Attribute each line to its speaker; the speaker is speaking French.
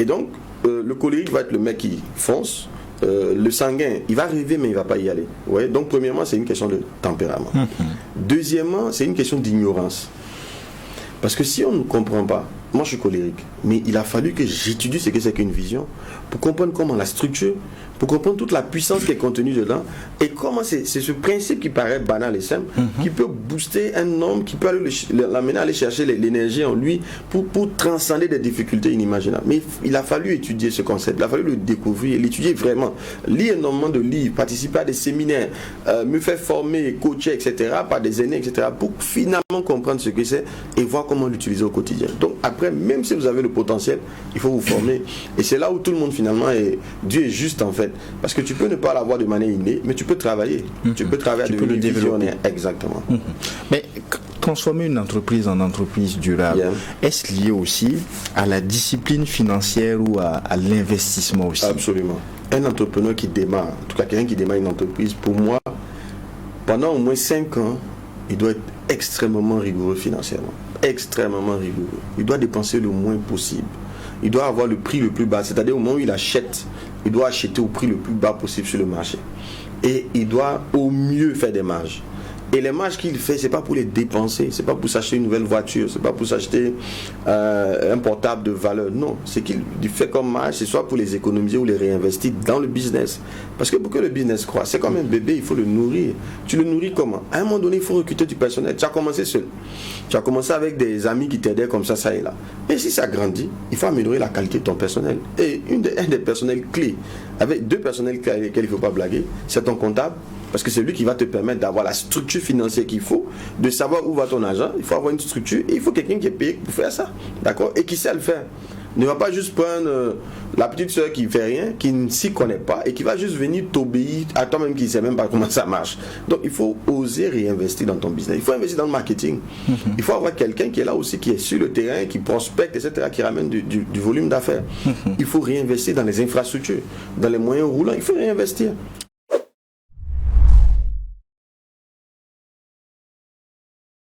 Speaker 1: Et donc, le colérique va être le mec qui fonce. Le sanguin, il va rêver mais il ne va pas y aller. Ouais? Donc, premièrement, c'est une question de tempérament. Deuxièmement, c'est une question d'ignorance. Parce que si on ne comprend pas, moi je suis colérique, mais il a fallu que j'étudie ce que c'est qu'une vision pour comprendre comment la structure, pour comprendre toute la puissance qui est contenue dedans et comment c'est ce principe qui paraît banal et simple, qui peut booster un homme, qui peut l'amener à aller chercher l'énergie en lui pour transcender des difficultés inimaginables. Mais il a fallu étudier ce concept, il a fallu le découvrir, l'étudier vraiment, lire énormément de livres, participer à des séminaires, me faire former, coacher, etc., par des aînés, etc., pour finalement comprendre ce que c'est et voir comment l'utiliser au quotidien. Donc après, même si vous avez le potentiel, il faut vous former. Et c'est là où tout le monde finalement Dieu est juste en fait. Parce que tu peux ne pas l'avoir de manière innée, mais tu peux travailler. Tu peux travailler à devenir visionnaire. Exactement.
Speaker 2: Mais transformer une entreprise en entreprise durable, est-ce lié aussi à la discipline financière ou à l'investissement aussi?
Speaker 1: Absolument. Un entrepreneur qui démarre, en tout cas quelqu'un qui démarre une entreprise, pour moi, pendant au moins 5 ans, il doit être extrêmement rigoureux financièrement. Extrêmement rigoureux. Il doit dépenser le moins possible. Il doit avoir le prix le plus bas, c'est-à-dire au moment où il achète, il doit acheter au prix le plus bas possible sur le marché. Et il doit au mieux faire des marges. Et les marges qu'il fait, c'est pas pour les dépenser, c'est pas pour s'acheter une nouvelle voiture, c'est pas pour s'acheter un portable de valeur. Non, ce qu'il fait comme marge, c'est soit pour les économiser ou les réinvestir dans le business. Parce que pour que le business croisse, c'est comme un bébé, il faut le nourrir. Tu le nourris comment? À un moment donné, il faut recruter du personnel. Tu as commencé seul. Tu as commencé avec des amis qui t'aidaient comme ça et là. Mais si ça grandit, il faut améliorer la qualité de ton personnel. Et un des personnels clés, avec 2 personnels clés avec lesquels il ne faut pas blaguer, c'est ton comptable. Parce que c'est lui qui va te permettre d'avoir la structure financière qu'il faut, de savoir où va ton argent. Il faut avoir une structure et il faut quelqu'un qui est payé pour faire ça. D'accord? Et qui sait le faire. Ne va pas juste prendre la petite soeur qui ne fait rien, qui ne s'y connaît pas et qui va juste venir t'obéir à toi-même qui ne sait même pas comment ça marche. Donc il faut oser réinvestir dans ton business. Il faut investir dans le marketing. Il faut avoir quelqu'un qui est là aussi, qui est sur le terrain, qui prospecte, etc., qui ramène du volume d'affaires. Il faut réinvestir dans les infrastructures, dans les moyens roulants. Il faut réinvestir.